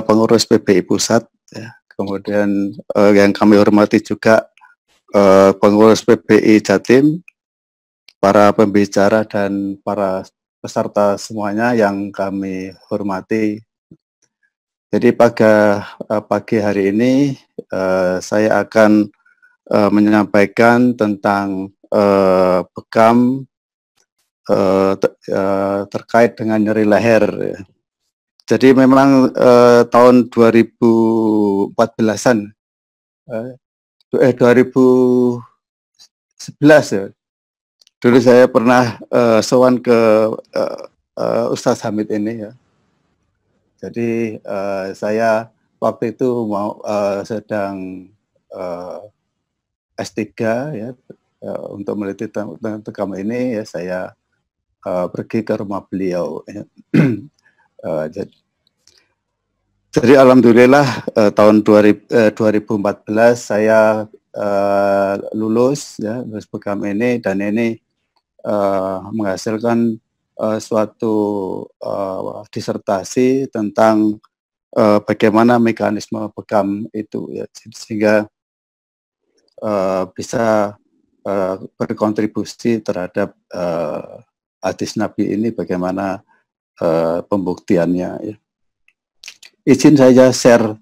pengurus PBI Pusat, ya. Kemudian yang kami hormati juga pengurus PBI Jatim, para pembicara dan para peserta semuanya yang kami hormati. Jadi pada pagi hari ini saya akan menyampaikan tentang bekam terkait dengan nyeri leher. Jadi memang tahun 2014-an, 2011 ya. Dulu saya pernah sowan ke Ustadz Hamid ini ya. Jadi saya waktu itu mau sedang S3 ya, untuk meneliti tentang bekam ini ya, saya pergi ke rumah beliau. Ya. Jadi alhamdulillah tahun 2014 saya lulus ya, lulus bekam ini, dan ini menghasilkan suatu disertasi tentang bagaimana mekanisme bekam itu ya, sehingga bisa berkontribusi terhadap hadis Nabi ini, bagaimana pembuktiannya ya. Izin saya share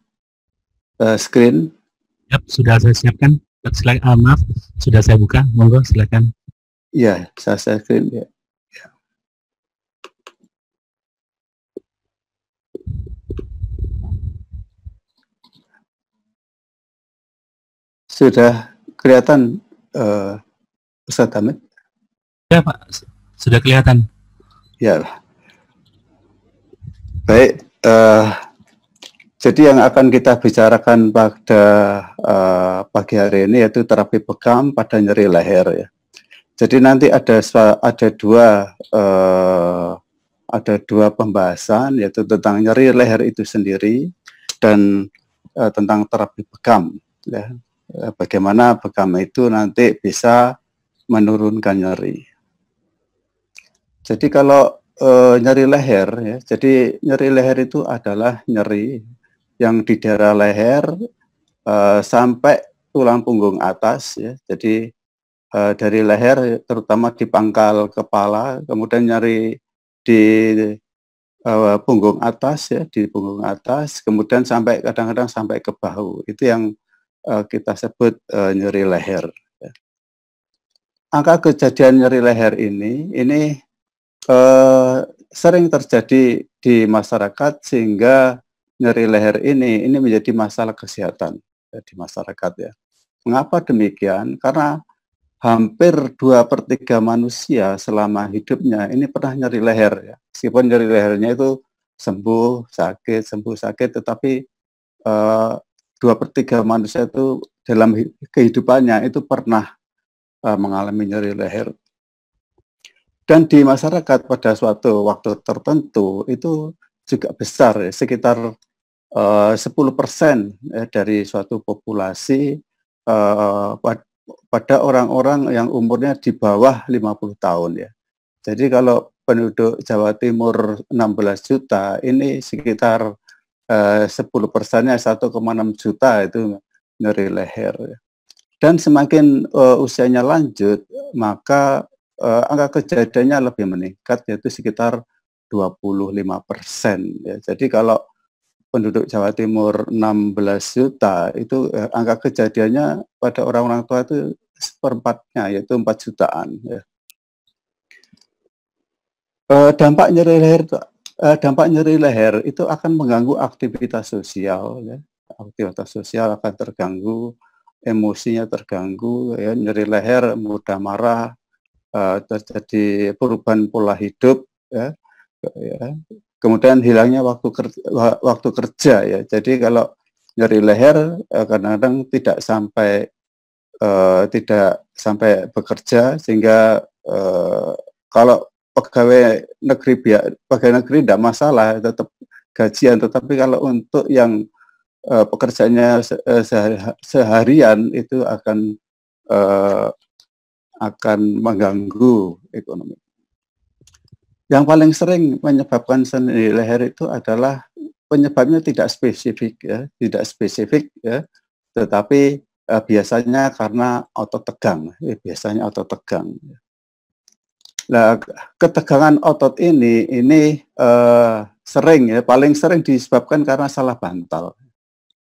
screen. Yap, sudah saya siapkan. Maaf, sudah saya buka. Monggo silakan. Iya, saya share screen ya. Sudah kelihatan Ustadz Hamid? Ya Pak, sudah kelihatan. Ya. Baik, jadi yang akan kita bicarakan pada pagi hari ini yaitu terapi bekam pada nyeri leher ya. Jadi nanti ada dua pembahasan, yaitu tentang nyeri leher itu sendiri dan tentang terapi bekam ya. Bagaimana bekam itu nanti bisa menurunkan nyeri. Jadi kalau nyeri leher ya, jadi nyeri leher itu adalah nyeri yang di daerah leher sampai tulang punggung atas ya. Jadi dari leher terutama di pangkal kepala, kemudian nyeri di punggung atas ya, di punggung atas, kemudian sampai kadang-kadang sampai ke bahu. Itu yang kita sebut nyeri leher. Ya. Angka kejadian nyeri leher ini sering terjadi di masyarakat, sehingga nyeri leher ini menjadi masalah kesehatan ya, di masyarakat ya. Mengapa demikian? Karena hampir 2/3 manusia selama hidupnya ini pernah nyeri leher ya. Meskipun nyeri lehernya itu sembuh sakit, tetapi 2/3 manusia itu dalam kehidupannya itu pernah mengalami nyeri leher. Dan di masyarakat pada suatu waktu tertentu itu juga besar ya, sekitar 10% ya, dari suatu populasi pada orang-orang yang umurnya di bawah 50 tahun ya. Jadi kalau penduduk Jawa Timur 16 juta, ini sekitar 10%-nya 1,6 juta itu nyeri leher ya. Dan semakin usianya lanjut, maka angka kejadiannya lebih meningkat, yaitu sekitar 25%. Ya. Jadi kalau penduduk Jawa Timur 16 juta, itu angka kejadiannya pada orang-orang tua itu seperempatnya, yaitu 4 jutaan. Ya. Dampak nyeri leher itu akan mengganggu aktivitas sosial. Ya. Aktivitas sosial akan terganggu, emosinya terganggu, ya. Nyeri leher, mudah marah, terjadi perubahan pola hidup ya, kemudian hilangnya waktu kerja ya. Jadi kalau nyeri leher kadang-kadang tidak sampai bekerja, sehingga kalau pegawai negeri tidak masalah, tetap gajian, tetapi kalau untuk yang pekerjaannya seharian itu akan mengganggu ekonomi. Yang paling sering menyebabkan nyeri leher itu adalah penyebabnya tidak spesifik ya, tetapi biasanya karena otot tegang, biasanya otot tegang. Nah, ketegangan otot ini sering ya, paling sering disebabkan karena salah bantal.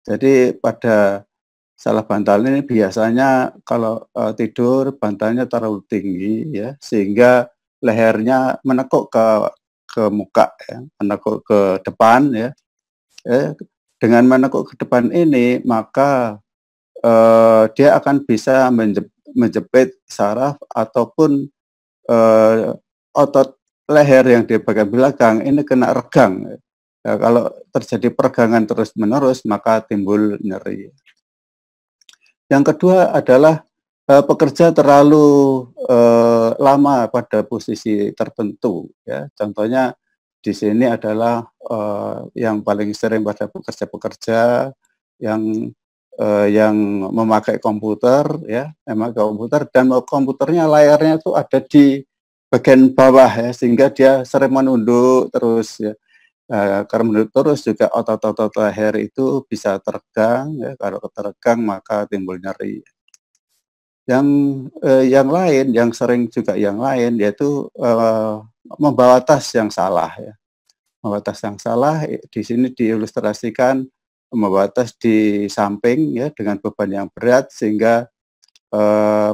Jadi pada salah bantal ini biasanya kalau tidur bantalnya terlalu tinggi ya, sehingga lehernya menekuk ke muka ya, menekuk ke depan ya. Dengan menekuk ke depan ini maka dia akan bisa menjepit saraf ataupun otot leher yang di bagian belakang ini kena regang. Ya, kalau terjadi peregangan terus-menerus maka timbul nyeri. Yang kedua adalah pekerja terlalu lama pada posisi tertentu ya. Contohnya di sini adalah yang paling sering pada pekerja-pekerja yang memakai komputer ya, memakai komputer dan komputernya layarnya itu ada di bagian bawah ya, sehingga dia sering menunduk terus ya. Karena menunduk terus juga otot-otot leher itu bisa teregang ya, kalau teregang maka timbul nyeri. Yang lain, yang sering juga yang lain yaitu membawa tas yang salah ya. Membawa tas yang salah di sini diilustrasikan membawa tas di samping ya dengan beban yang berat sehingga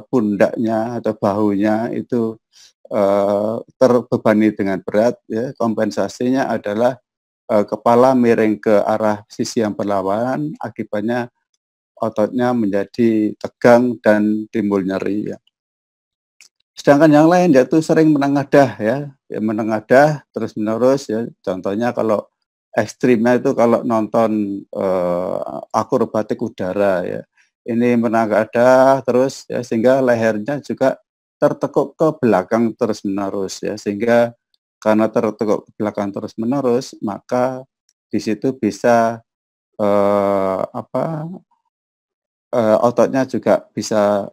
pundaknya atau bahunya itu terbebani dengan berat ya. Kompensasinya adalah kepala miring ke arah sisi yang berlawanan, akibatnya ototnya menjadi tegang dan timbul nyeri ya. Sedangkan yang lain yaitu sering menengadah ya, menengadah terus-menerus ya. Contohnya kalau ekstrimnya itu kalau nonton akrobatik udara ya. Ini menengadah terus ya, sehingga lehernya juga tertekuk ke belakang terus-menerus ya, sehingga karena tertekuk ke belakang terus-menerus maka di situ bisa ototnya juga bisa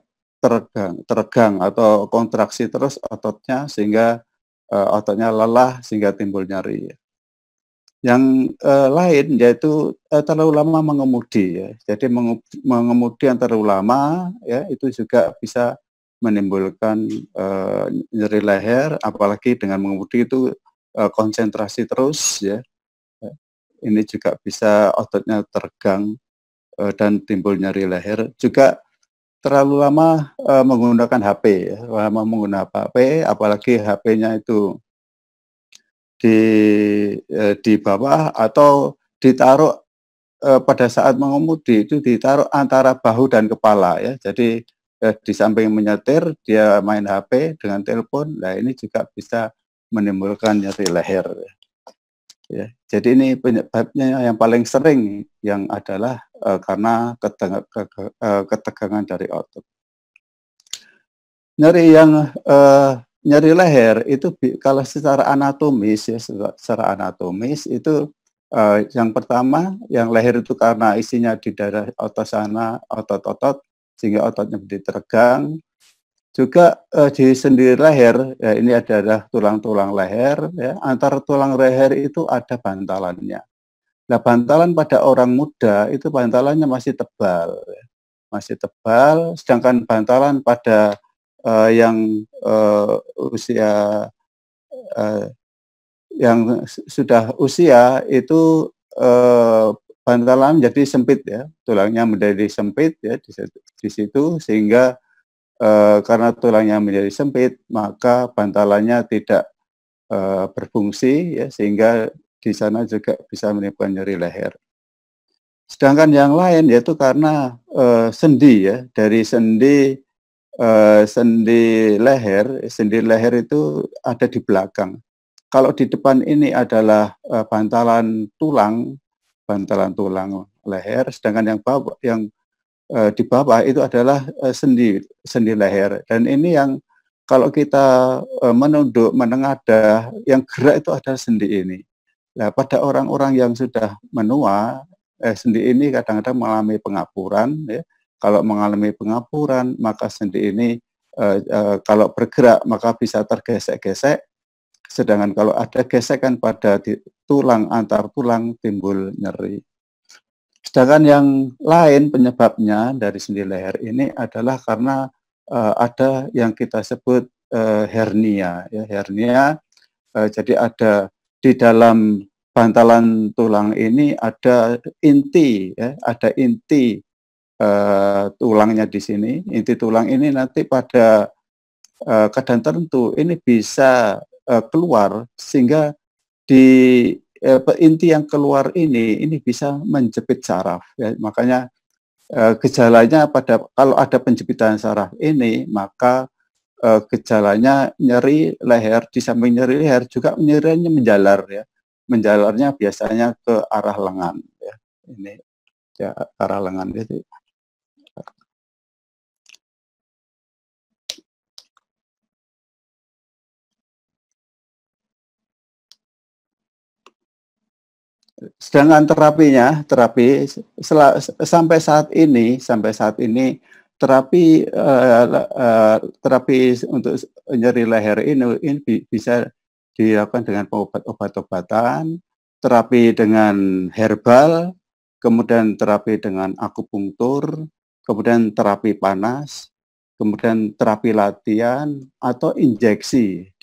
teregang atau kontraksi terus ototnya sehingga ototnya lelah sehingga timbul nyeri. Yang lain yaitu terlalu lama mengemudi ya. Jadi mengemudi yang terlalu lama ya itu juga bisa menimbulkan nyeri leher, apalagi dengan mengemudi itu konsentrasi terus ya. Ini juga bisa ototnya teregang dan timbul nyeri leher. Juga terlalu lama menggunakan HP ya, lama menggunakan HP, apalagi HP-nya itu di bawah atau ditaruh pada saat mengemudi itu ditaruh antara bahu dan kepala ya. Jadi di samping menyetir dia main HP dengan telepon, nah ini juga bisa menimbulkan nyeri leher ya. Jadi ini penyebabnya yang paling sering yang adalah karena ketegangan dari otot. Nyeri leher itu kalau secara anatomis ya, secara anatomis itu yang pertama yang leher itu karena isinya di daerah otot sana, otot-otot sehingga ototnya menjadi teregang. Juga di sendi leher ya, ini adalah tulang-tulang leher ya, antara tulang leher itu ada bantalannya. Nah, bantalan pada orang muda itu bantalannya masih tebal ya. Masih tebal, sedangkan bantalan pada yang usia yang sudah usia itu bantalan menjadi sempit ya, tulangnya menjadi sempit ya di situ sehingga karena tulangnya menjadi sempit maka bantalannya tidak berfungsi ya, sehingga di sana juga bisa menimbulkan nyeri leher. Sedangkan yang lain yaitu karena sendi ya, dari sendi sendi leher itu ada di belakang. Kalau di depan ini adalah bantalan tulang leher, sedangkan yang di bawah itu adalah sendi leher. Dan ini yang kalau kita menunduk, menengadah, yang gerak itu adalah sendi ini. Nah, pada orang-orang yang sudah menua, sendi ini kadang-kadang mengalami pengapuran ya. Kalau mengalami pengapuran maka sendi ini kalau bergerak maka bisa tergesek-gesek Sedangkan kalau ada gesekan pada tulang antar tulang timbul nyeri. Sedangkan yang lain penyebabnya dari sendi leher ini adalah karena ada yang kita sebut hernia. Ya, hernia jadi ada di dalam bantalan tulang ini ada inti, ya, ada inti tulangnya di sini. Inti tulang ini nanti pada keadaan tertentu ini bisa keluar sehingga di inti yang keluar ini bisa menjepit saraf. Ya. Makanya gejalanya kalau ada penjepitan saraf ini maka gejalanya nyeri leher, di samping nyeri leher juga nyerinya menjalar ya. Menjalarnya biasanya ke arah lengan ya. Ini ya arah lengan itu. Sedangkan terapi sampai saat ini terapi terapi untuk nyeri leher ini bisa dilakukan dengan obat-obatan, terapi dengan herbal, kemudian terapi dengan akupunktur, kemudian terapi panas, kemudian terapi latihan atau diinjeksi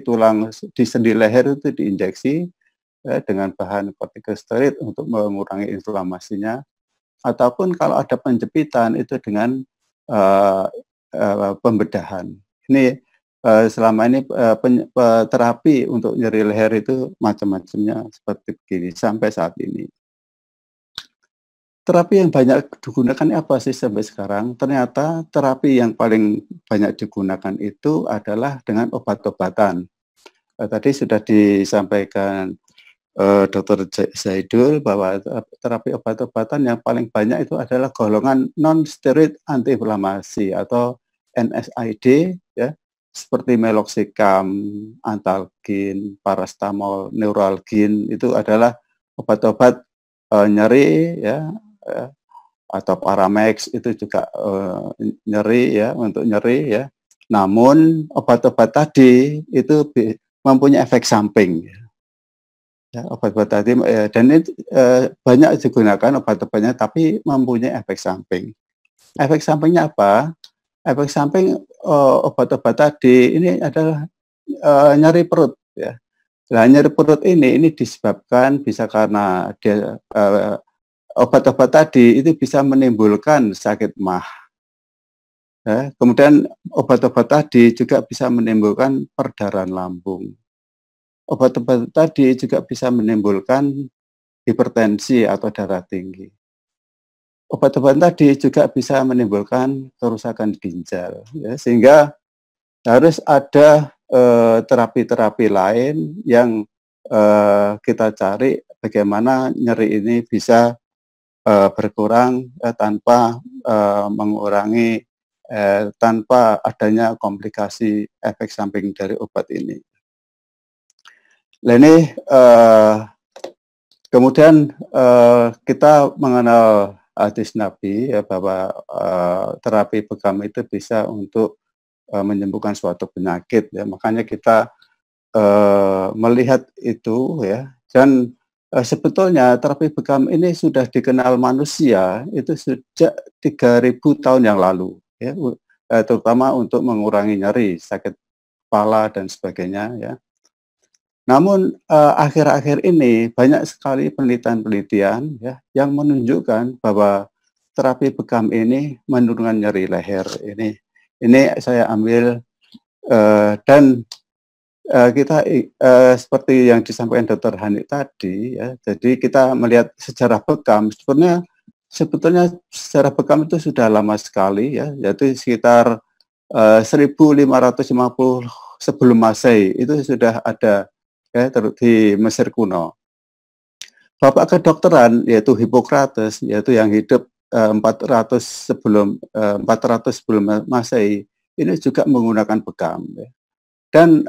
tulang di sendi leher itu diinjeksi dengan bahan kortikosteroid untuk mengurangi inflamasinya, ataupun kalau ada penjepitan itu dengan pembedahan. Ini selama ini terapi untuk nyeri leher itu macam-macamnya seperti begini sampai saat ini. Terapi yang banyak digunakan apa sih sampai sekarang? Ternyata terapi yang paling banyak digunakan itu adalah dengan obat-obatan. Tadi sudah disampaikan Dr. Zaidul bahwa terapi obat-obatan yang paling banyak itu adalah golongan non-steroid antiinflamasi atau NSAID ya, seperti meloxicam, antalgin, parastamol, neuralgin itu adalah obat-obat nyeri ya, atau Paramex itu juga nyeri ya, untuk nyeri ya. Namun obat-obat tadi itu mempunyai efek samping. Ya, obat-obat tadi dan ini banyak digunakan obat-obatnya tapi mempunyai efek samping. Efek sampingnya apa? Efek samping obat-obat tadi ini adalah nyeri perut ya. Nah, nyeri perut ini disebabkan bisa karena dia obat-obat tadi itu bisa menimbulkan sakit MAH. Ya. Kemudian obat-obat tadi juga bisa menimbulkan perdarahan lambung. Obat-obat tadi juga bisa menimbulkan hipertensi atau darah tinggi. Obat-obatan tadi juga bisa menimbulkan kerusakan ginjal, ya, sehingga harus ada terapi-terapi lain yang kita cari bagaimana nyeri ini bisa berkurang tanpa mengurangi tanpa adanya komplikasi efek samping dari obat ini. Nah ini kemudian kita mengenal hadis Nabi ya bahwa terapi bekam itu bisa untuk menyembuhkan suatu penyakit ya, makanya kita melihat itu ya, dan sebetulnya terapi bekam ini sudah dikenal manusia itu sejak 3000 tahun yang lalu ya, terutama untuk mengurangi nyeri, sakit kepala dan sebagainya ya. Namun akhir-akhir ini banyak sekali penelitian-penelitian ya yang menunjukkan bahwa terapi bekam ini menurunkan nyeri leher. Ini saya ambil dan kita seperti yang disampaikan Dr. Hani tadi ya. Jadi kita melihat sejarah bekam sebetulnya sejarah bekam itu sudah lama sekali ya, yaitu sekitar 1550 sebelum Masehi itu sudah ada ya, di Mesir kuno. Bapak kedokteran yaitu Hippocrates, yaitu yang hidup 400 sebelum Masehi, ini juga menggunakan bekam. Ya. Dan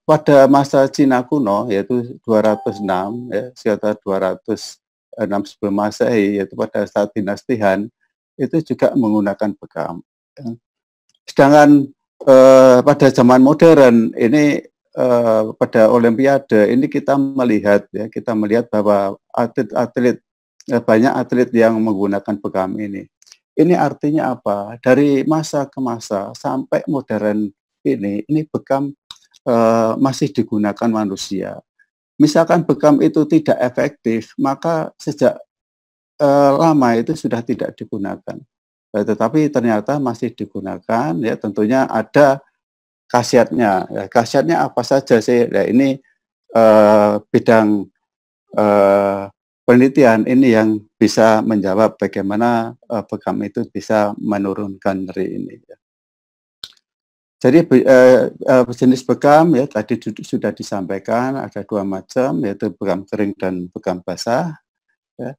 pada masa Cina kuno yaitu 206 ya, sekitar 206 sebelum Masehi, yaitu pada saat dinasti Han, itu juga menggunakan bekam. Ya. Sedangkan pada zaman modern ini pada Olimpiade ini kita melihat bahwa atlet-atlet banyak atlet yang menggunakan bekam ini. Ini artinya apa? Dari masa ke masa sampai modern ini bekam masih digunakan manusia. Misalkan bekam itu tidak efektif, maka sejak lama itu sudah tidak digunakan. Tetapi ternyata masih digunakan, ya tentunya ada khasiatnya. Ya, khasiatnya apa saja sih? Ya, ini bidang penelitian ini yang bisa menjawab bagaimana bekam itu bisa menurunkan nyeri ini. Ya. Jadi jenis bekam ya tadi sudah disampaikan ada 2 macam, yaitu bekam kering dan bekam basah. Ya.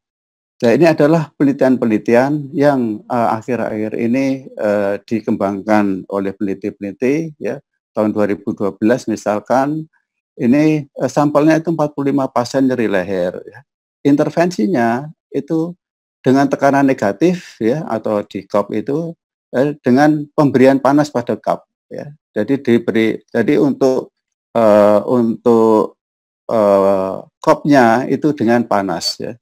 Nah, ini adalah penelitian-penelitian yang akhir-akhir ini dikembangkan oleh peneliti-peneliti ya. Tahun 2012 misalkan ini sampelnya itu 45 pasien nyeri leher ya. Intervensinya itu dengan tekanan negatif ya atau di cup itu dengan pemberian panas pada cup ya. Jadi untuk cupnya itu dengan panas ya.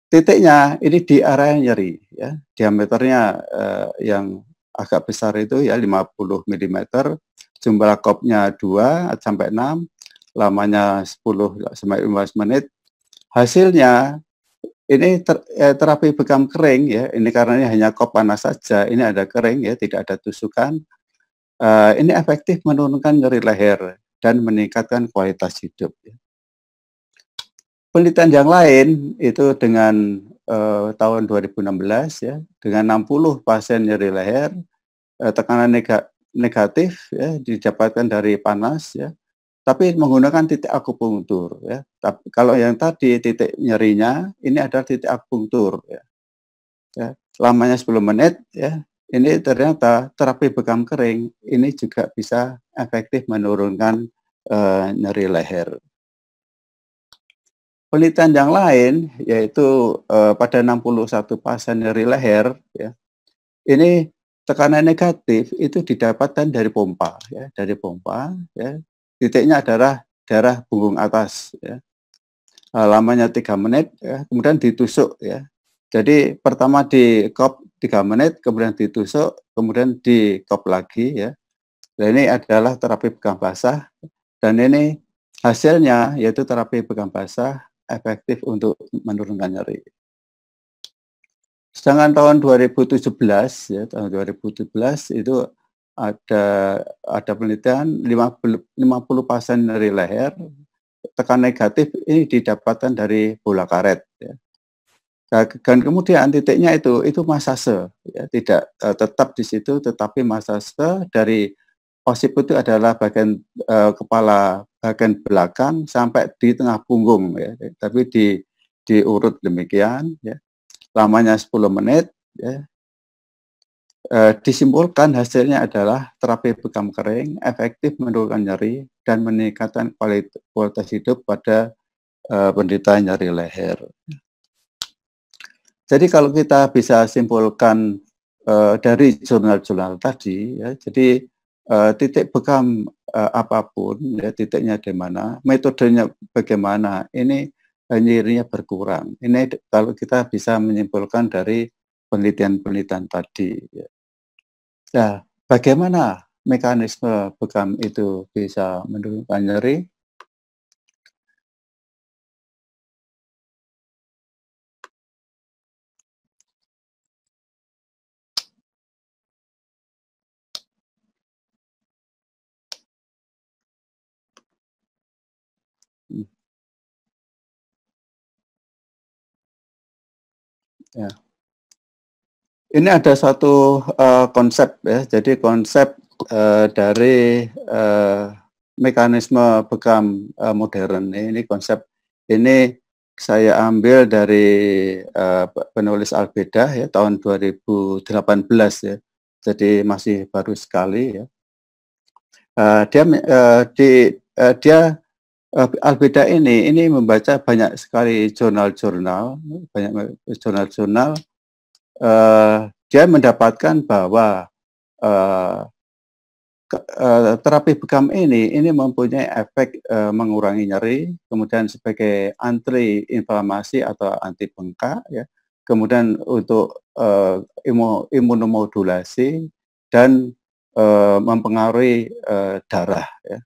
Titiknya ini di area nyeri ya, diameternya yang agak besar itu ya 50 mm, jumlah kopnya 2 sampai 6, lamanya 10 sampai 15 menit. Hasilnya ini terapi bekam kering ya, ini karena ini hanya kop panas saja, ini ada kering ya, tidak ada tusukan. Ini efektif menurunkan nyeri leher dan meningkatkan kualitas hidup ya. Penelitian yang lain itu dengan tahun 2016 ya, dengan 60 pasien nyeri leher, tekanan negatif ya didapatkan dari panas ya, tapi menggunakan titik akupunktur ya. Tapi kalau yang tadi titik nyerinya ini adalah titik akupunktur ya. Ya, lamanya 10 menit ya. Ini ternyata terapi bekam kering ini juga bisa efektif menurunkan nyeri leher. Penelitian yang lain yaitu pada 61 pasien nyeri leher ya. Ini tekanan negatif itu didapatkan dari pompa ya, ya. Titiknya adalah daerah punggung atas ya. Lamanya 3 menit ya, kemudian ditusuk ya. Jadi pertama di kop 3 menit, kemudian ditusuk, kemudian di kop lagi ya. Nah, ini adalah terapi bekam basah dan ini hasilnya yaitu terapi bekam basah efektif untuk menurunkan nyeri. Sedangkan tahun 2017 ya, tahun 2017 itu ada penelitian 50 pasien nyeri leher, tekanan negatif ini didapatkan dari bola karet ya. Dan kemudian titiknya itu masase ya, tidak tetap di situ tetapi masase dari OSIP itu adalah bagian kepala bagian belakang sampai di tengah punggung ya, tapi diurut demikian ya. Lamanya 10 menit ya. Disimpulkan hasilnya adalah terapi bekam kering efektif menurunkan nyeri dan meningkatkan kualitas hidup pada penderita nyeri leher. Jadi kalau kita bisa simpulkan dari jurnal-jurnal tadi ya, jadi titik bekam apapun ya, titiknya di mana, metodenya bagaimana, ini nyerinya berkurang. Ini kalau kita bisa menyimpulkan dari penelitian-penelitian tadi ya. Nah, bagaimana mekanisme bekam itu bisa menurunkan nyeri? Hmm, ya. Ini ada satu konsep ya, jadi konsep dari mekanisme bekam modern. Ini konsep ini saya ambil dari penulis Albedah ya tahun 2018 ya. Jadi masih baru sekali ya. Dia Albedah ini membaca banyak sekali jurnal-jurnal, dia mendapatkan bahwa terapi bekam ini mempunyai efek mengurangi nyeri, kemudian sebagai anti inflamasi atau anti bengkak ya, kemudian untuk imunomodulasi dan mempengaruhi darah ya.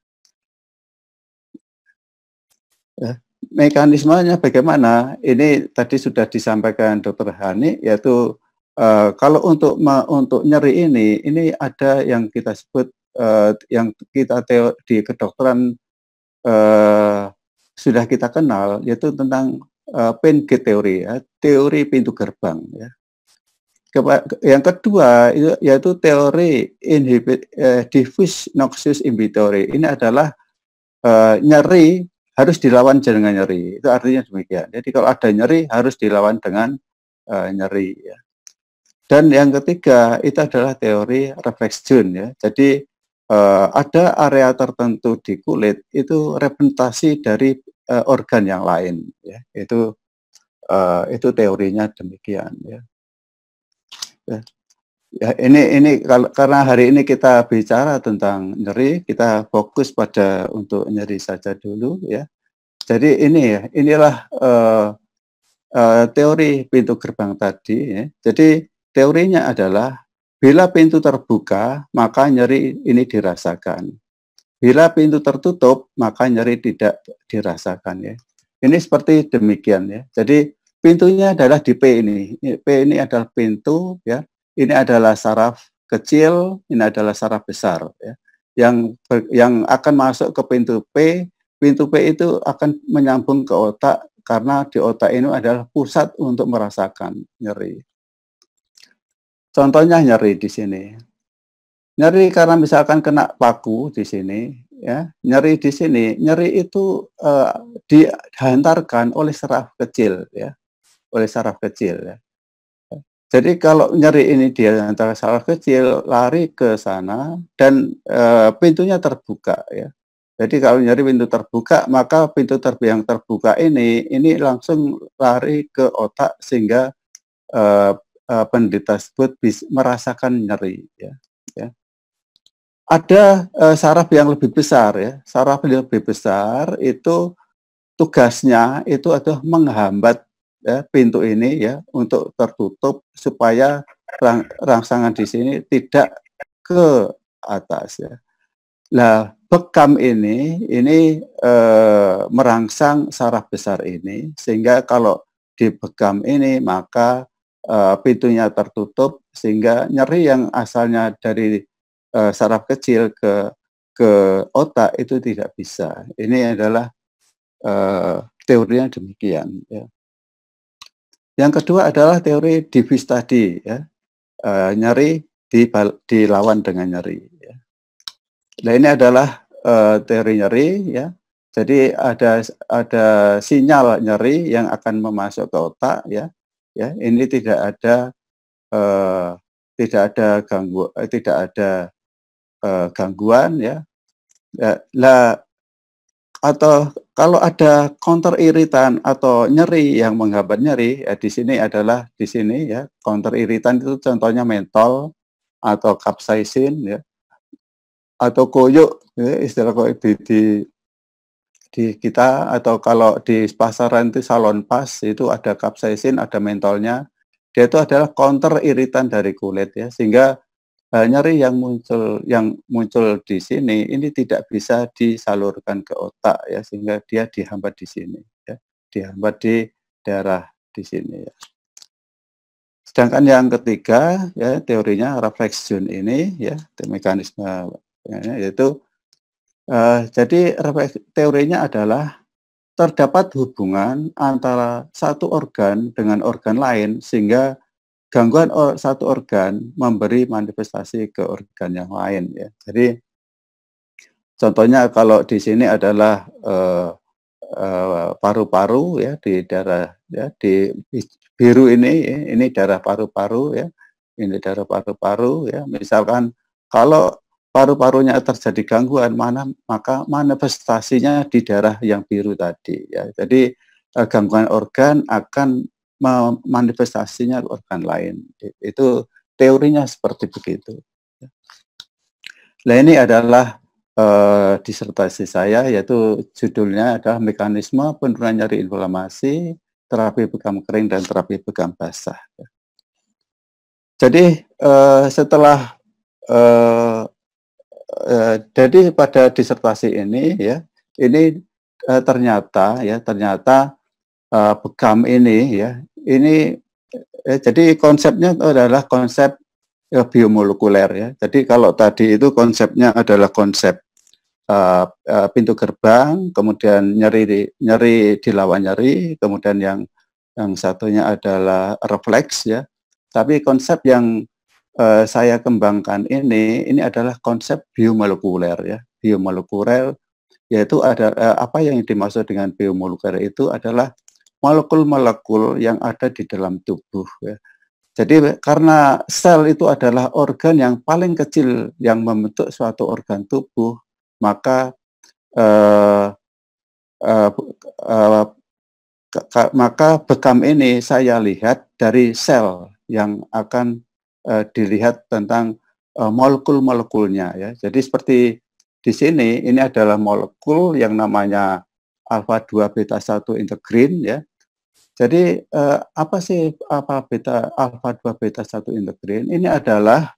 Mekanismenya bagaimana? Ini tadi sudah disampaikan Dr. Hani, yaitu kalau untuk nyeri ini ada yang kita sebut yang kita di kedokteran sudah kita kenal, yaitu tentang pain gate theory ya, teori pintu gerbang ya. Yang kedua yaitu teori diffuse noxious inhibitory. Ini adalah nyeri harus dilawan dengan nyeri. Itu artinya demikian. Jadi kalau ada nyeri harus dilawan dengan nyeri ya. Dan yang ketiga itu adalah teori reflex zone ya. Jadi ada area tertentu di kulit itu representasi dari organ yang lain ya. Itu teorinya demikian ya. Ya, ini karena hari ini kita bicara tentang nyeri, kita fokus pada untuk nyeri saja dulu ya. Jadi inilah teori pintu gerbang tadi ya. Jadi teorinya adalah bila pintu terbuka maka nyeri ini dirasakan. Bila pintu tertutup maka nyeri tidak dirasakan ya. Ini seperti demikian ya. Jadi pintunya adalah di P ini. P ini adalah pintu ya. Ini adalah saraf kecil, ini adalah saraf besar ya. Yang akan masuk ke pintu P itu akan menyambung ke otak karena di otak ini adalah pusat untuk merasakan nyeri. Contohnya nyeri di sini. Nyeri karena misalkan kena paku di sini ya. Nyeri di sini, nyeri itu dihantarkan oleh saraf kecil ya. Oleh saraf kecil ya. Jadi kalau nyeri ini dia antara saraf kecil lari ke sana dan pintunya terbuka ya. Jadi kalau nyeri pintu terbuka maka pintu yang terbuka ini langsung lari ke otak sehingga penderita tersebut bisa merasakan nyeri ya. Ada saraf yang lebih besar ya. Saraf yang lebih besar itu tugasnya itu adalah menghambat ya, pintu ini ya untuk tertutup supaya rangsangan di sini tidak ke atas ya. Nah, bekam ini merangsang saraf besar ini sehingga kalau di bekam ini maka pintunya tertutup sehingga nyeri yang asalnya dari saraf kecil ke otak itu tidak bisa. Ini adalah teorinya demikian ya. Yang kedua adalah teori diffuse tadi ya. Nyeri dilawan dengan nyeri ya. Nah, ini adalah teori nyeri ya. Jadi ada sinyal nyeri yang akan memasuk ke otak ya. Ya, ini tidak ada gangguan ya. Lah atau kalau ada counter iritan atau nyeri yang menghambat nyeri ya di sini ya counter iritan itu contohnya mentol atau capsaicin ya atau koyok ya, istilah koyok di kita atau kalau di pasaran itu Salonpas itu ada capsaicin ada mentolnya dia itu adalah counter iritan dari kulit ya sehingga nyeri yang muncul di sini ini tidak bisa disalurkan ke otak ya sehingga dia dihambat di sini ya dihambat di daerah di sini ya. Sedangkan yang ketiga ya teorinya reflex zone ini ya mekanisme yaitu jadi teorinya adalah terdapat hubungan antara satu organ dengan organ lain sehingga gangguan satu organ memberi manifestasi ke organ yang lain ya. Jadi contohnya kalau di sini adalah paru-paru ya di daerah ya di biru ini daerah paru-paru ya. Ini daerah paru-paru ya. Misalkan kalau paru-parunya terjadi gangguan maka manifestasinya di daerah yang biru tadi ya. Jadi gangguan organ akan manifestasinya organ lain. Itu teorinya seperti begitu. Nah, ini adalah disertasi saya, yaitu judulnya adalah mekanisme penurunan nyeri inflamasi, terapi bekam kering dan terapi bekam basah. Jadi setelah jadi pada disertasi ini ya, ini ternyata bekam ini ya, ini jadi konsepnya adalah konsep biomolekuler ya. Jadi kalau tadi itu konsepnya adalah konsep pintu gerbang, kemudian nyeri dilawan nyeri, kemudian yang satunya adalah refleks ya. Tapi konsep yang saya kembangkan ini adalah konsep biomolekuler ya. Biomolekuler yaitu ada apa yang dimaksud dengan biomolekuler itu adalah molekul-molekul yang ada di dalam tubuh ya. Jadi karena sel itu adalah organ yang paling kecil yang membentuk suatu organ tubuh, maka eh, eh, eh, maka bekam ini saya lihat dari sel yang akan dilihat tentang molekul-molekulnya ya. Jadi seperti di sini ini adalah molekul yang namanya alfa 2 beta 1 integrin ya. Jadi apa sih alfa 2 beta 1 integrin? Ini adalah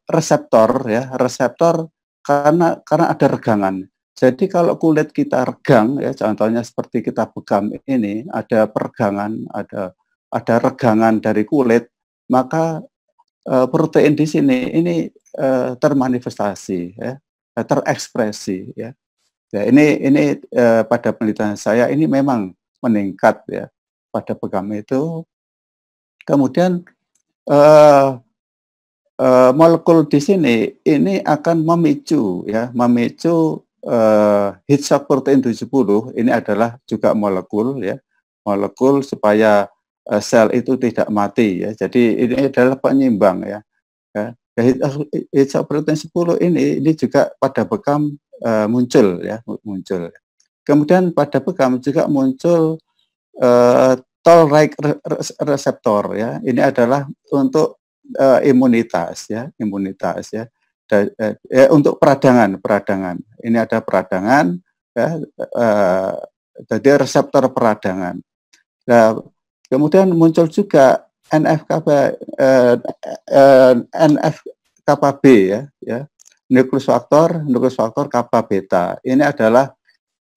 reseptor ya, reseptor karena ada regangan. Jadi kalau kulit kita regang ya, contohnya seperti kita bekam ini, ada peregangan, ada regangan dari kulit, maka protein di sini ini termanifestasi ya, terekspresi ya. Ya ini pada penelitian saya ini memang meningkat ya pada bekam itu. Kemudian molekul di sini ini akan memicu heat shock protein 70. Ini adalah juga molekul ya, molekul supaya sel itu tidak mati ya. Jadi ini adalah penyimbang ya. Heat shock protein 10 ini juga pada bekam muncul ya, muncul. Kemudian pada bekam juga muncul toll-like reseptor ya. Ini adalah untuk imunitas ya, untuk peradangan. Ini ada peradangan ya, jadi reseptor peradangan. Nah, kemudian muncul juga NF-kappa B ya, nukleus faktor kappa beta. Ini adalah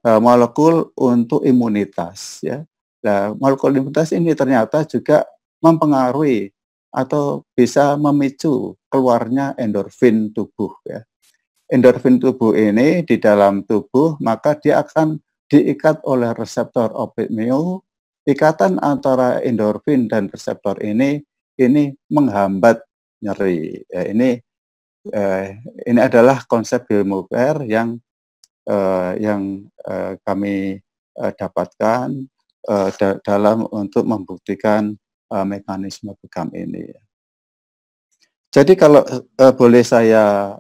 molekul untuk imunitas ya. Nah, molekul imunitas ini ternyata juga mempengaruhi atau bisa memicu keluarnya endorfin tubuh ya. Endorfin tubuh ini di dalam tubuh maka dia akan diikat oleh reseptor opioid mu. Ikatan antara endorfin dan reseptor ini menghambat nyeri. Ya, ini adalah konsep biomolekuler yang kami dapatkan dalam untuk membuktikan mekanisme bekam ini. Jadi kalau boleh saya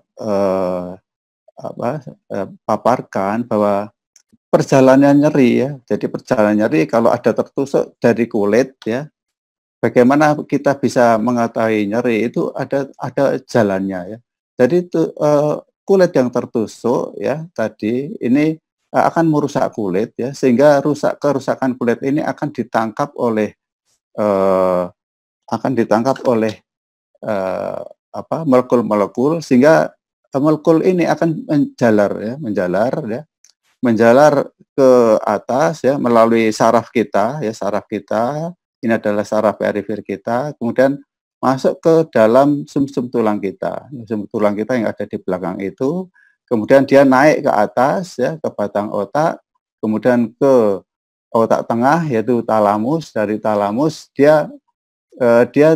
paparkan bahwa perjalanan nyeri ya. Jadi perjalanan nyeri kalau ada tertusuk dari kulit ya. Bagaimana kita bisa mengetahui nyeri itu ada jalannya ya. Jadi itu kulit yang tertusuk ya tadi ini akan merusak kulit ya, sehingga kerusakan kulit ini akan ditangkap oleh molekul-molekul, sehingga molekul ini akan menjalar ke atas ya melalui saraf kita. Ini adalah saraf perifer kita, kemudian masuk ke dalam sumsum tulang kita. Sumsum tulang kita yang ada di belakang itu, kemudian dia naik ke atas ya ke batang otak, kemudian ke otak tengah yaitu talamus. Dari talamus dia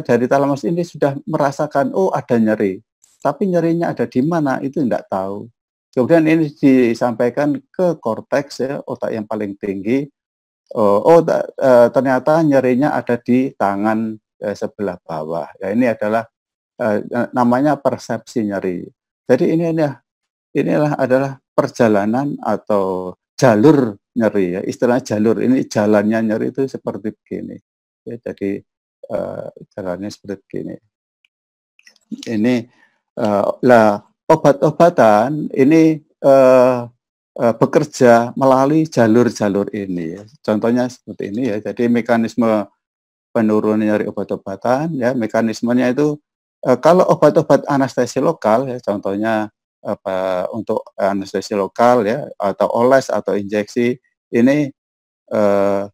dari talamus ini sudah merasakan ada nyeri. Tapi nyerinya ada di mana itu tidak tahu. Kemudian ini disampaikan ke korteks ya, otak yang paling tinggi. Ternyata nyerinya ada di tangan sebelah bawah. Ya, ini adalah namanya persepsi nyeri. Jadi inilah adalah perjalanan atau jalur nyeri ya. Istilah jalur ini, jalannya nyeri itu seperti begini. Ya, jadi jalannya seperti begini. Ini obat-obatan ini bekerja melalui jalur-jalur ini ya. Contohnya seperti ini ya. Jadi mekanisme penurunan nyeri obat-obatan ya, mekanismenya itu kalau obat-obat anestesi lokal ya, contohnya untuk anestesi lokal ya, atau oles atau injeksi ini eh,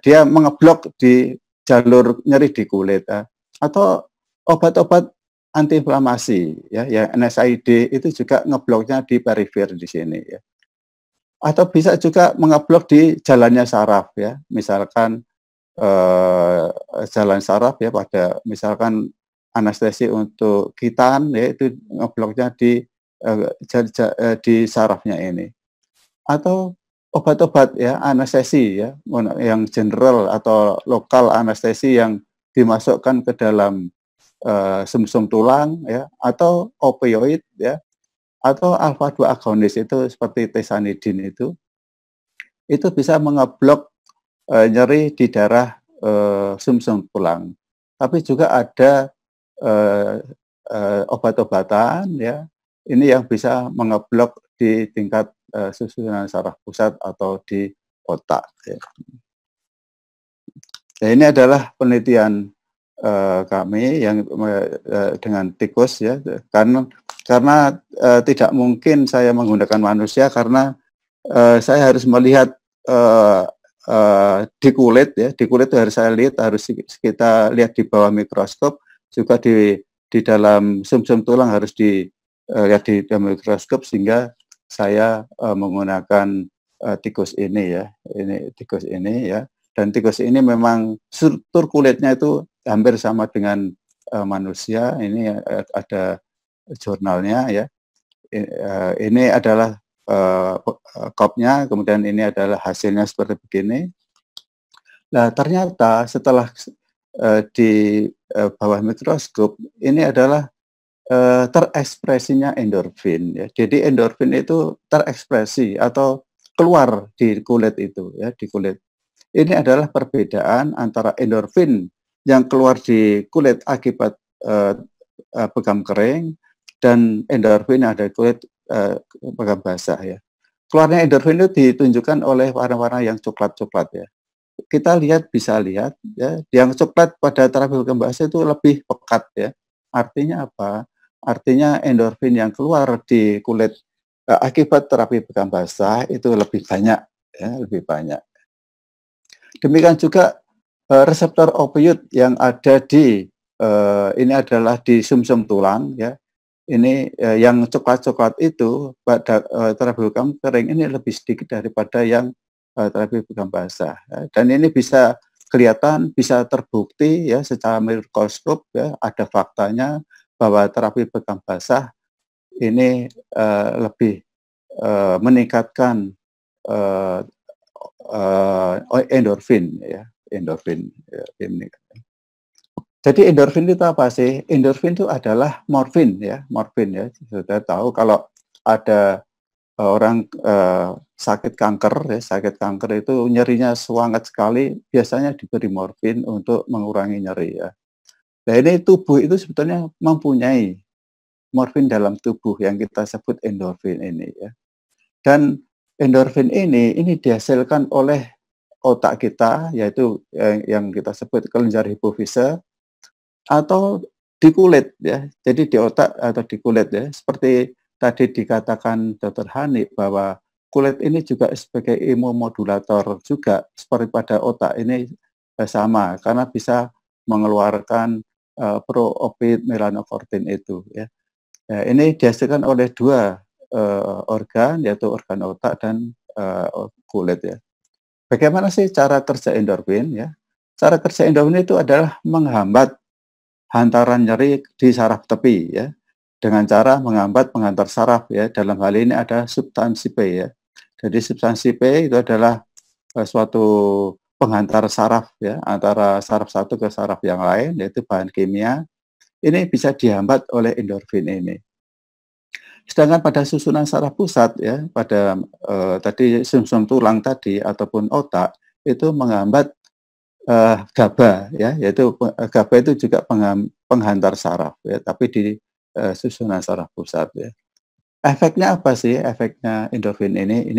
dia mengeblok di jalur nyeri di kulit ya. Atau obat-obat antiinflamasi ya, ya NSAID itu juga ngebloknya di perifer di sini ya. Atau bisa juga mengeblok di jalannya saraf ya, misalkan jalan saraf ya, pada misalkan anestesi untuk kitan ya, itu ngebloknya di sarafnya ini. Atau obat-obat ya anestesi ya, yang general atau lokal anestesi yang dimasukkan ke dalam sumsum tulang ya, atau opioid ya, atau alfa 2 agonis itu seperti tesanidin itu bisa mengeblok nyeri di daerah sumsum tulang. Tapi juga ada obat-obatan ya, ini yang bisa mengeblok di tingkat susunan saraf pusat atau di otak ya. Nah, ini adalah penelitian kami yang dengan tikus ya, karena tidak mungkin saya menggunakan manusia karena saya harus melihat di kulit ya, di kulit harus saya lihat, harus kita lihat di bawah mikroskop, juga di dalam sumsum tulang harus lihat di dalam mikroskop, sehingga saya menggunakan tikus ini ya, ini tikus ini ya, dan tikus ini memang struktur kulitnya itu hampir sama dengan manusia. Ini ada jurnalnya ya. Ini adalah kopnya, kemudian ini adalah hasilnya seperti begini. Nah, ternyata setelah di bawah mikroskop ini adalah terekspresinya endorfin ya. Jadi endorfin itu terekspresi atau keluar di kulit itu ya, di kulit. Ini adalah perbedaan antara endorfin yang keluar di kulit akibat bekam kering dan endorfin yang ada di kulit bekam basah ya. Keluarnya endorfin itu ditunjukkan oleh warna-warna yang coklat-coklat ya. Kita bisa lihat ya, yang coklat pada terapi bekam basah itu lebih pekat ya. Artinya apa? Artinya endorfin yang keluar di kulit akibat terapi bekam basah itu lebih banyak ya, lebih banyak. Demikian juga reseptor opioid yang ada di ini adalah di sumsum tulang ya. Ini yang coklat-coklat itu pada terapi bekam kering ini lebih sedikit daripada yang terapi bekam basah. Ya. Dan ini bisa kelihatan, bisa terbukti ya secara mikroskop ya, ada faktanya bahwa terapi bekam basah ini lebih meningkatkan endorfin ya, endorfin ya, ini. Jadi endorfin itu apa sih? Endorfin itu adalah morfin ya, morfin ya. Sudah tahu kalau ada orang sakit kanker ya, sakit kanker itu nyerinya sangat sekali, biasanya diberi morfin untuk mengurangi nyeri ya. Nah, ini tubuh itu sebetulnya mempunyai morfin dalam tubuh yang kita sebut endorfin ini ya. Dan endorfin ini dihasilkan oleh otak kita, yaitu yang kita sebut kelenjar hipofise, atau di kulit ya. Jadi di otak atau di kulit ya. Seperti tadi dikatakan Dr. Hani bahwa kulit ini juga sebagai imunomodulator juga seperti pada otak ini sama, karena bisa mengeluarkan pro-opioid melanocortin itu ya. Nah, ini dihasilkan oleh dua organ, yaitu organ otak dan kulit ya. Bagaimana sih cara kerja endorfin ya? Cara kerja endorfin itu adalah menghambat hantaran nyeri di saraf tepi ya, dengan cara menghambat penghantar saraf ya. Dalam hal ini ada substansi P ya. Jadi substansi P itu adalah suatu penghantar saraf ya, antara saraf satu ke saraf yang lain, yaitu bahan kimia. Ini bisa dihambat oleh endorfin ini. Sedangkan pada susunan saraf pusat ya, pada tadi sumsum tulang tadi ataupun otak itu menghambat GABA ya, yaitu GABA itu juga penghantar saraf ya, tapi di susunan saraf pusat ya. Efeknya apa sih? Efeknya endorfin ini?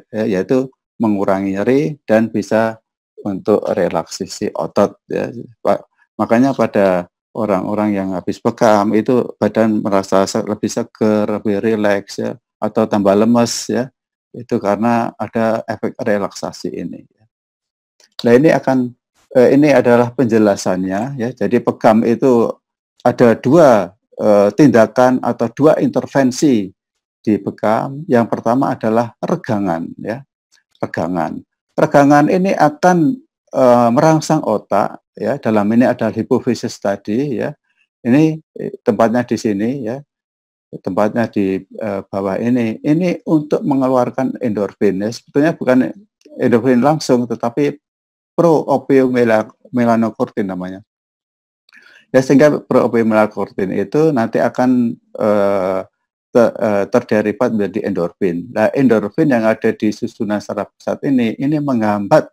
Yaitu mengurangi nyeri dan bisa untuk relaksasi otot ya. Makanya pada orang-orang yang habis bekam itu badan merasa lebih seger, lebih rileks ya, atau tambah lemes ya. Itu karena ada efek relaksasi ini. Nah, ini adalah penjelasannya ya. Jadi bekam itu ada dua tindakan atau dua intervensi di bekam. Yang pertama adalah regangan ya. Regangan ini akan merangsang otak ya. Dalam ini ada hipofisis tadi ya. Ini tempatnya di sini ya. Tempatnya di bawah ini. Ini untuk mengeluarkan endorfin ya. Sebetulnya bukan endorfin langsung, tetapi pro-opiomelanokortin namanya. Ya, sehingga pro-opiomelanokortin itu nanti akan terderivat menjadi endorfin. Nah, endorfin yang ada di susunan saraf pusat ini menghambat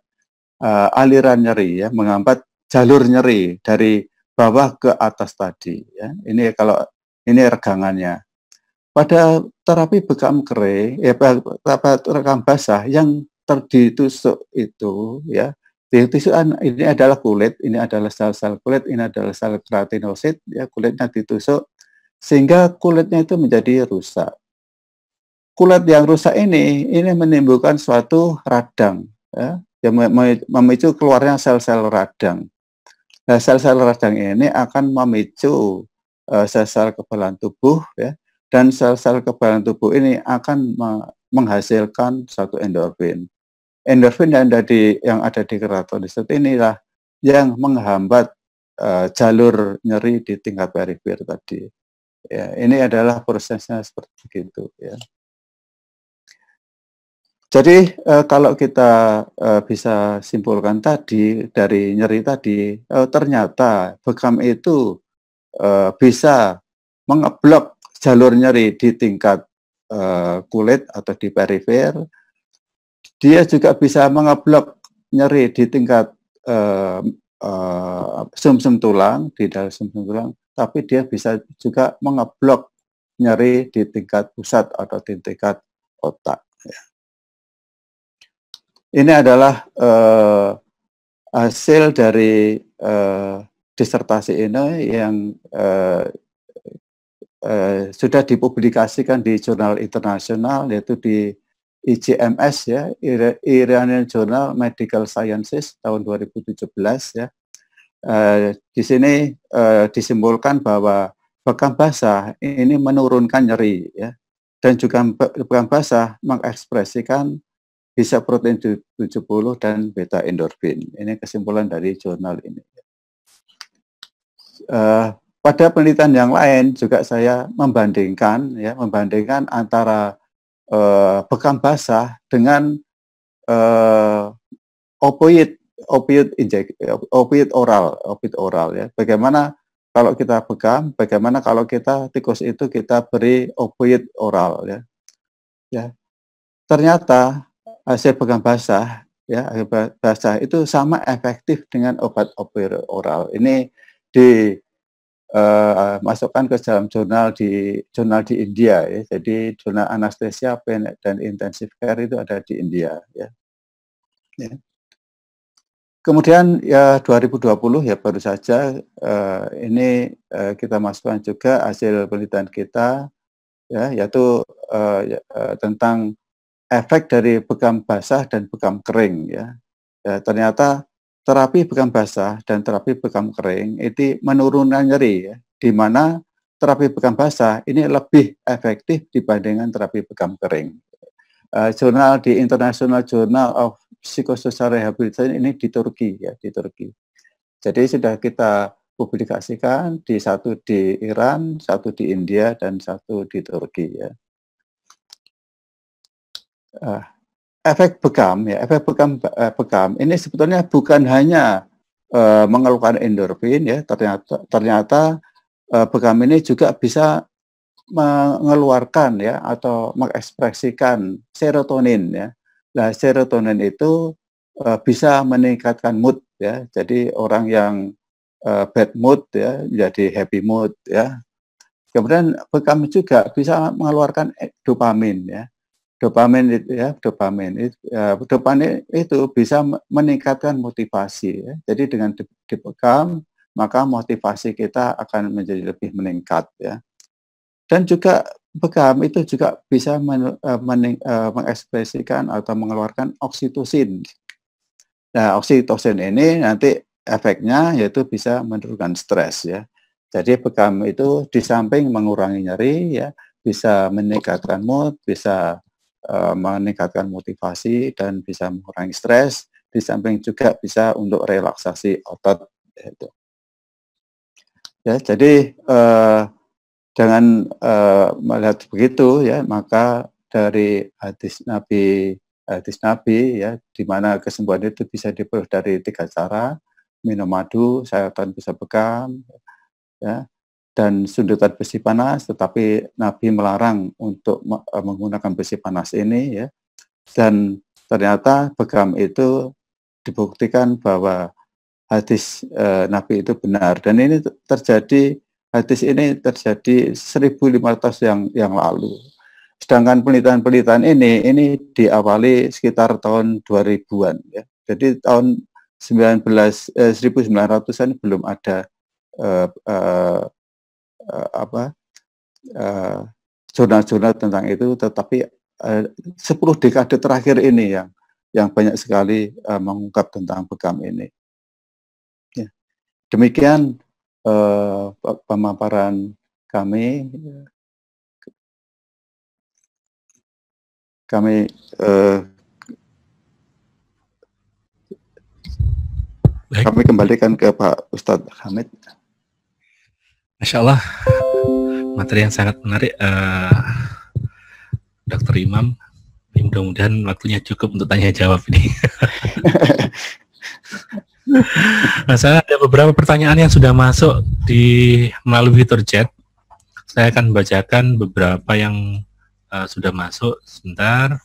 aliran nyeri ya, menghambat jalur nyeri dari bawah ke atas tadi ya. Ini kalau ini regangannya. Pada terapi bekam kering, bekam basah yang ditusuk itu ya, ditusukan ini adalah kulit, ini adalah sel-sel kulit, ini adalah sel keratinosit, ya kulitnya ditusuk sehingga kulitnya itu menjadi rusak. Kulit yang rusak ini menimbulkan suatu radang, ya, yang memicu keluarnya sel-sel radang. Nah, sel-sel radang ini akan memicu sel-sel kekebalan tubuh, ya, dan sel-sel kekebalan tubuh ini akan menghasilkan satu endorfin. Endorfin yang ada di keratinosit inilah yang menghambat jalur nyeri di tingkat perifer tadi. Ya, ini adalah prosesnya seperti itu. Ya. Jadi kalau kita bisa simpulkan tadi dari nyeri tadi, ternyata bekam itu bisa mengeblok jalur nyeri di tingkat kulit atau di perifer. Dia juga bisa mengeblok nyeri di tingkat sumsum tulang, di dalam sumsum tulang, tapi dia bisa juga mengeblok nyeri di tingkat pusat atau di tingkat otak. Ya. Ini adalah hasil dari disertasi ini yang sudah dipublikasikan di jurnal internasional, yaitu di IJMS ya, Iranian Journal Medical Sciences tahun 2017 ya. Di sini disimpulkan bahwa bekam basah ini menurunkan nyeri ya, dan juga bekam basah mengekspresikan bisa protein 70 dan beta endorfin. Ini kesimpulan dari jurnal ini. Pada penelitian yang lain juga saya membandingkan antara bekam basah dengan opioid oral ya. Bagaimana kalau kita bekam, bagaimana kalau kita tikus itu kita beri opioid oral ya. Ya. Ternyata hasil bekam basah ya, itu sama efektif dengan obat opioid oral. Ini masukkan ke dalam jurnal di India ya. Jadi jurnal Anesthesia, Pain dan Intensive Care itu ada di India ya. Ya. Kemudian ya 2020 ya baru saja ini kita masukkan juga hasil penelitian kita ya, yaitu tentang efek dari bekam basah dan bekam kering ya. Ya, ternyata terapi bekam basah dan terapi bekam kering itu menurunkan nyeri ya, di mana terapi bekam basah ini lebih efektif dibandingkan terapi bekam kering. Jurnal di International Journal of Psychosocial Rehabilitation ini di Turki ya, di Turki. Jadi sudah kita publikasikan satu di Iran, satu di India dan satu di Turki ya. Efek bekam ya, efek bekam ini sebetulnya bukan hanya mengeluarkan endorfin ya, ternyata bekam ini juga bisa mengeluarkan ya atau mengekspresikan serotonin ya. Nah, serotonin itu bisa meningkatkan mood ya. Jadi orang yang bad mood ya menjadi happy mood ya. Kemudian bekam juga bisa mengeluarkan dopamin ya. Dopamin itu ya, dopamin itu bisa meningkatkan motivasi ya. Jadi dengan dibekam maka motivasi kita akan menjadi lebih meningkat ya. Dan juga bekam itu juga bisa mengekspresikan atau mengeluarkan oksitosin. Nah, oksitosin ini nanti efeknya yaitu bisa menurunkan stres ya. Jadi bekam itu di samping mengurangi nyeri ya, bisa meningkatkan mood, bisa meningkatkan motivasi dan bisa mengurangi stres, di samping juga bisa untuk relaksasi otot itu. Ya, jadi dengan melihat begitu ya, maka dari hadis Nabi ya, di mana kesembuhan itu bisa diperoleh dari 3 cara, minum madu, sayatan bisa bekam, ya, dan sundutan besi panas, tetapi Nabi melarang untuk menggunakan besi panas ini ya. Dan ternyata bekam itu dibuktikan bahwa hadis Nabi itu benar, dan ini hadis ini terjadi 1.500 yang lalu. Sedangkan penelitian-penelitian ini diawali sekitar tahun 2000-an ya. Jadi tahun 1900-an belum ada jurnal-jurnal tentang itu, tetapi 10 dekade terakhir ini yang banyak sekali mengungkap tentang bekam ini. Ya. Demikian pemaparan kami. Kami kembalikan ke Pak Ustadz Hamid. Masya Allah, materi yang sangat menarik, Dr. Imam. Mudah-mudahan waktunya cukup untuk tanya jawab ini. Nah, saya ada beberapa pertanyaan yang sudah masuk melalui fitur chat. Saya akan bacakan beberapa yang sudah masuk. Sebentar.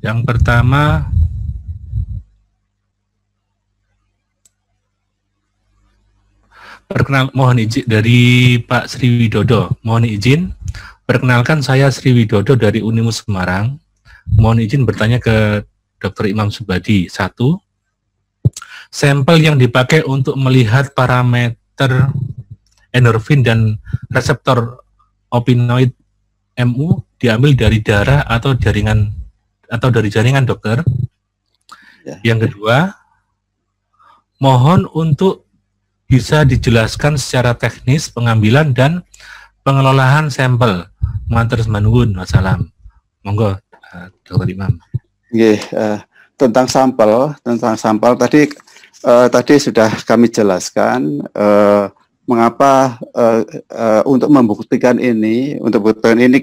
Yang pertama, mohon izin dari Pak Sriwidodo. Mohon izin, perkenalkan saya Sriwidodo dari Unimus Semarang. Mohon izin bertanya ke Dr. Imam Subhadi. 1. Sampel yang dipakai untuk melihat parameter endorfin dan reseptor opioid MU diambil dari darah atau dari jaringan dokter. Ya. Yang kedua, mohon untuk bisa dijelaskan secara teknis pengambilan dan pengelolaan sampel. Matur nuwun, wassalam. Monggo, Dr. Imam. Tentang sampel tadi sudah kami jelaskan mengapa untuk membuktikan ini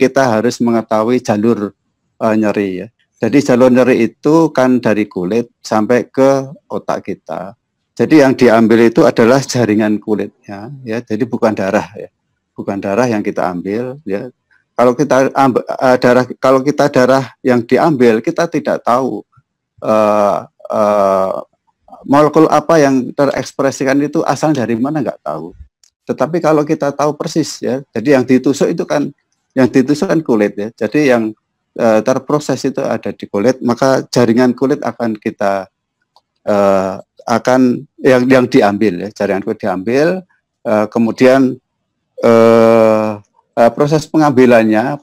kita harus mengetahui jalur nyeri ya. Jadi jalur nyeri itu kan dari kulit sampai ke otak kita. Jadi yang diambil itu adalah jaringan kulitnya ya. Jadi bukan darah ya. Bukan darah yang kita ambil ya. Kalau kita darah yang diambil, kita tidak tahu molekul apa yang terekspresikan itu asal dari mana, nggak tahu. Tetapi kalau kita tahu persis ya, jadi yang ditusuk kan kulit ya. Jadi yang terproses itu ada di kulit, maka jaringan kulit akan kita yang diambil ya, jaringan kulit diambil, kemudian proses pengambilannya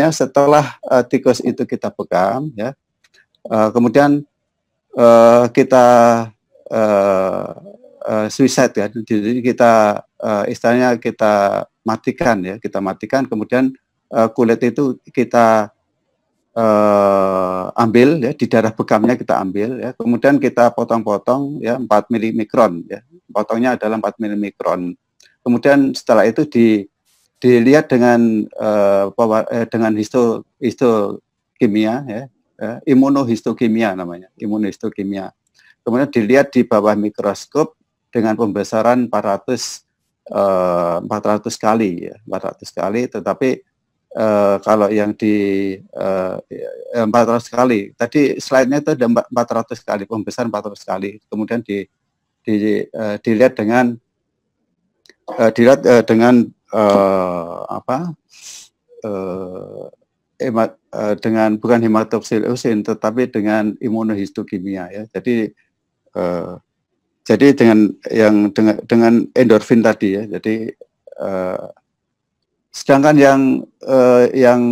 setelah tikus itu kita bekam ya, kemudian kita suicide ya, jadi kita istilahnya kita matikan, kemudian kulit itu kita ambil ya, di darah bekamnya kita ambil ya, kemudian kita potong-potong ya 4 milimikron ya, potongnya adalah 4 milimikron. Kemudian setelah itu dilihat dengan histokimia ya, imunohistokimia namanya, imunohistokimia. Kemudian dilihat di bawah mikroskop dengan pembesaran 400 kali ya, 400 kali, tetapi kalau yang di 400 kali. Tadi slide-nya itu ada 400 kali, pembesar 400 kali. Kemudian dilihat dengan dengan bukan hematoksil tetapi dengan imunohistokimia ya. Jadi dengan endorfin tadi ya. Jadi sedangkan yang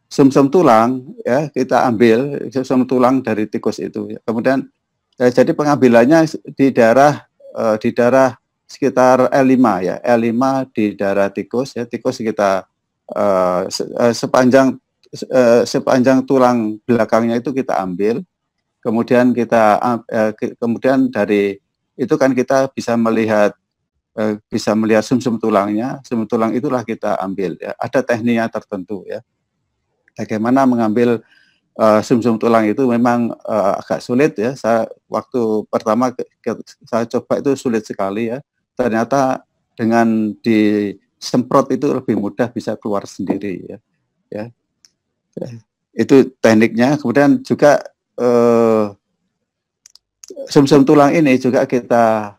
sumsum tulang ya, kita ambil sumsum tulang dari tikus itu ya. Kemudian jadi pengambilannya di daerah sekitar L5 ya, L5 di daerah tikus ya. Tikus kita sepanjang tulang belakangnya itu kita ambil. Kemudian kemudian dari itu kan kita bisa melihat sumsum tulangnya. Sumsum tulang itulah kita ambil ya. Ada tekniknya tertentu ya. Bagaimana mengambil sumsum tulang itu memang agak sulit ya. Waktu pertama saya coba itu sulit sekali ya. Ternyata dengan disemprot itu lebih mudah, bisa keluar sendiri ya. Itu tekniknya. Kemudian juga sumsum tulang ini juga kita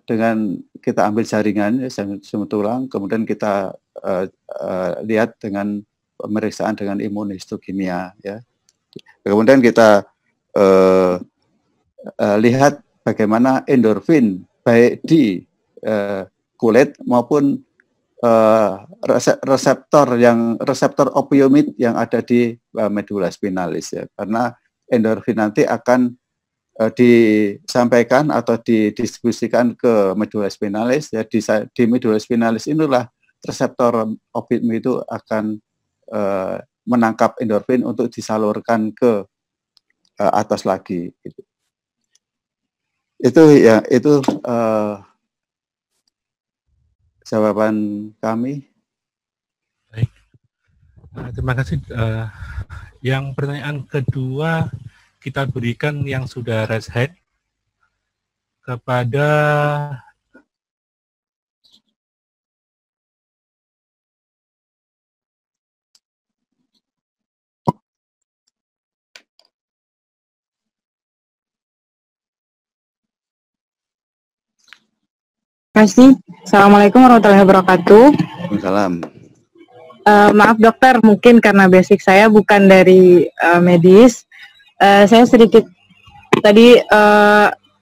dengan kita ambil jaringan ya, sumsum tulang, kemudian kita lihat dengan pemeriksaan dengan imunohistokimia ya. Kemudian kita lihat bagaimana endorfin baik di kulit maupun reseptor opioid yang ada di medula spinalis ya. Karena endorfin nanti akan disampaikan atau didistribusikan ke medula spinalis ya. Di medula spinalis inilah reseptor opioid itu akan menangkap endorfin untuk disalurkan ke atas lagi gitu. Itu jawaban kami. Baik. Terima kasih. Yang pertanyaan kedua kita berikan yang sudah raise hand kepada Terima kasih. Assalamualaikum warahmatullahi wabarakatuh. Waalaikumsalam. Maaf dokter, mungkin karena basic saya bukan dari medis, saya sedikit tadi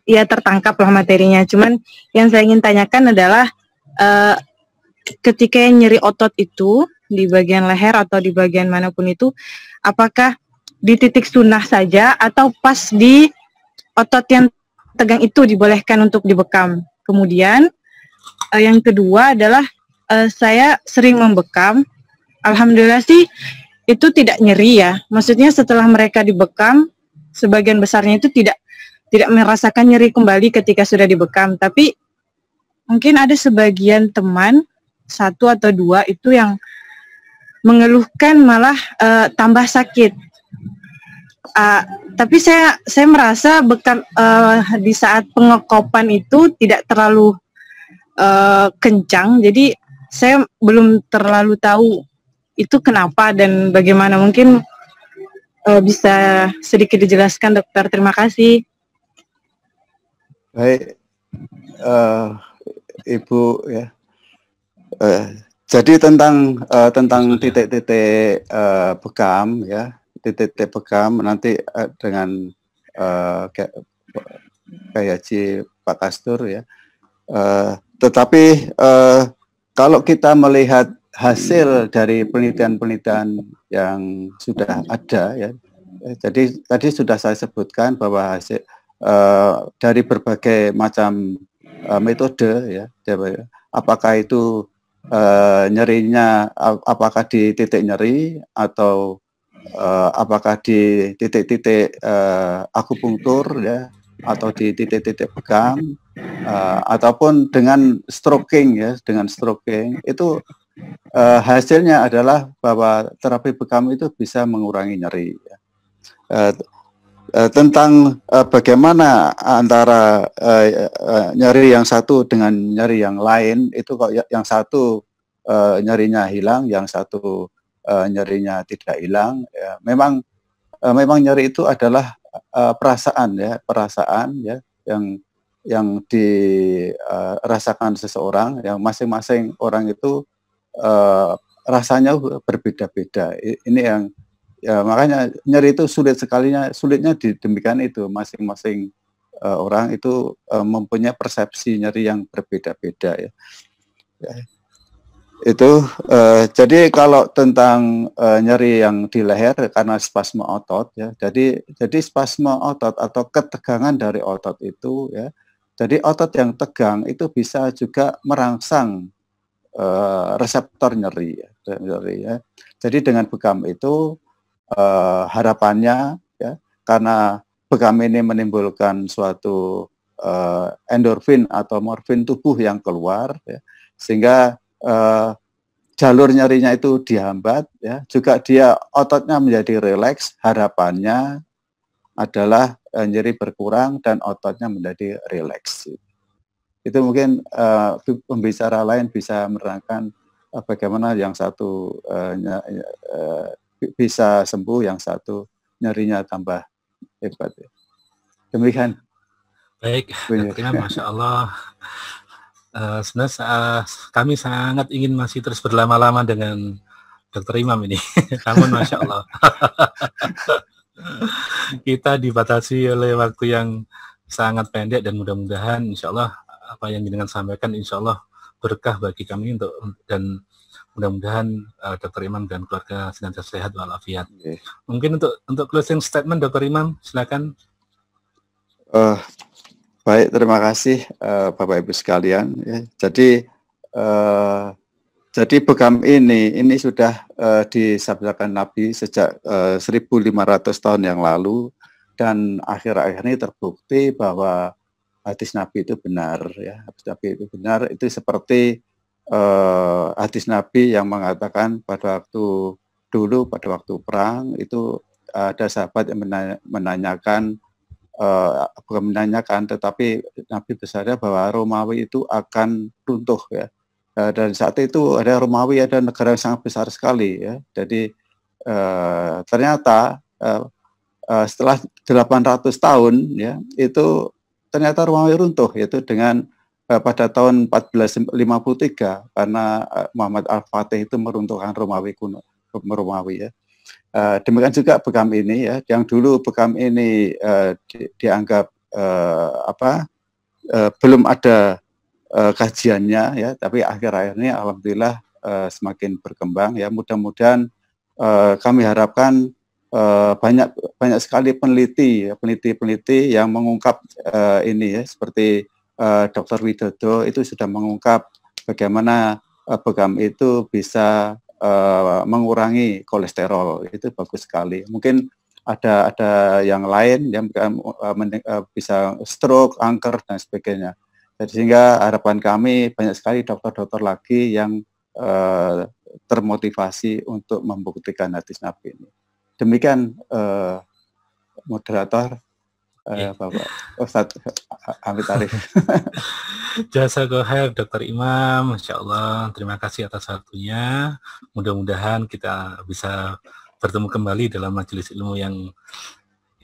ya tertangkap lah materinya. Cuman yang saya ingin tanyakan adalah ketika nyeri otot itu di bagian leher atau di bagian manapun itu, apakah di titik sunnah saja atau pas di otot yang tegang itu dibolehkan untuk dibekam? Kemudian yang kedua adalah saya sering membekam. Alhamdulillah sih itu tidak nyeri ya. Maksudnya setelah mereka dibekam, sebagian besarnya itu tidak merasakan nyeri kembali ketika sudah dibekam. Tapi mungkin ada sebagian teman, 1 atau 2 itu yang mengeluhkan malah tambah sakit. Tapi saya merasa bekam di saat pengekopan itu tidak terlalu kencang, jadi saya belum terlalu tahu itu kenapa dan bagaimana. Mungkin bisa sedikit dijelaskan dokter. Terima kasih. Baik, Ibu ya. Jadi tentang titik-titik bekam ya, titik-titik bekam nanti dengan kayak Pak Kastur ya. Tetapi kalau kita melihat hasil dari penelitian-penelitian yang sudah ada ya, jadi tadi sudah saya sebutkan bahwa hasil dari berbagai macam metode ya, apakah itu nyerinya apakah di titik nyeri atau apakah di titik-titik akupunktur ya, atau di titik-titik bekam, ataupun dengan stroking ya, dengan stroking itu hasilnya adalah bahwa terapi bekam itu bisa mengurangi nyeri ya. tentang bagaimana antara nyeri yang satu dengan nyeri yang lain itu kok yang satu nyerinya hilang, yang satu nyerinya tidak hilang. Ya, memang nyeri itu adalah perasaan ya yang dirasakan seseorang, yang masing-masing orang itu rasanya berbeda-beda. Ini yang ya makanya nyeri itu sulitnya demikian itu, masing-masing orang itu mempunyai persepsi nyeri yang berbeda-beda ya. Itu jadi kalau tentang nyeri yang di leher karena spasme otot ya. Jadi spasme otot atau ketegangan dari otot itu ya. Jadi otot yang tegang itu bisa juga merangsang reseptor nyeri ya. Jadi dengan bekam itu harapannya ya, karena bekam ini menimbulkan suatu endorfin atau morfin tubuh yang keluar ya, sehingga jalur nyerinya itu dihambat ya, juga dia ototnya menjadi rileks. Harapannya adalah nyeri berkurang dan ototnya menjadi rileks. Itu mungkin pembicara lain bisa menerangkan bagaimana yang satu bisa sembuh, yang satu nyerinya tambah hebat. Demikian. Baik, Dr. Masya Allah. Sebenarnya kami sangat ingin masih terus berlama-lama dengan Dr. Imam ini. Namun Masya Allah. Kita dibatasi oleh waktu yang sangat pendek dan mudah-mudahan insya Allah apa yang dengan sampaikan insya Allah berkah bagi kami dan mudah-mudahan Dr. Imam dan keluarga senantiasa sehat walafiat. Okay. Mungkin untuk closing statement Dr. Imam, silakan. Baik, terima kasih Bapak Ibu sekalian. Ya, jadi bekam ini sudah disabdakan Nabi sejak 1.500 tahun yang lalu, dan akhir-akhir ini terbukti bahwa hadis Nabi itu benar. Ya, hadis Nabi itu benar. Itu seperti hadis Nabi yang mengatakan pada waktu perang itu ada sahabat yang menanyakan, bukan menanyakan, tetapi Nabi bersadar bahwa Romawi itu akan runtuh ya. Dan saat itu ada Romawi, ada negara yang sangat besar sekali ya. Jadi ternyata setelah 800 tahun ya, itu ternyata Romawi runtuh, yaitu dengan pada tahun 1453 karena Muhammad Al-Fatih itu meruntuhkan Romawi kuno, Romawi ya. Demikian juga bekam ini ya, yang dulu bekam ini dianggap belum ada kajiannya ya, tapi akhir-akhir ini alhamdulillah semakin berkembang ya. Mudah-mudahan kami harapkan banyak sekali peneliti yang mengungkap ini ya, seperti Dr. Widodo itu sudah mengungkap bagaimana bekam itu bisa mengurangi kolesterol. Itu bagus sekali. Mungkin ada yang lain yang bisa stroke, kanker dan sebagainya. Jadi sehingga harapan kami banyak sekali dokter-dokter lagi yang termotivasi untuk membuktikan hadis Nabi ini. Demikian moderator. Bapak Ustadz Hamid Arif. Jazakallahu khair Dr. Imam, Masya Allah, terima kasih atas waktunya. Mudah-mudahan kita bisa bertemu kembali dalam majelis ilmu yang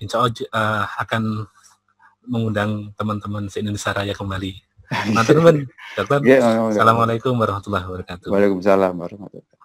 insya Allah akan mengundang teman-teman se-Indonesia Raya kembali. Teman-teman, Dokter. Assalamualaikum warahmatullahi wabarakatuh. Waalaikumsalam warahmatullahi wabarakatuh.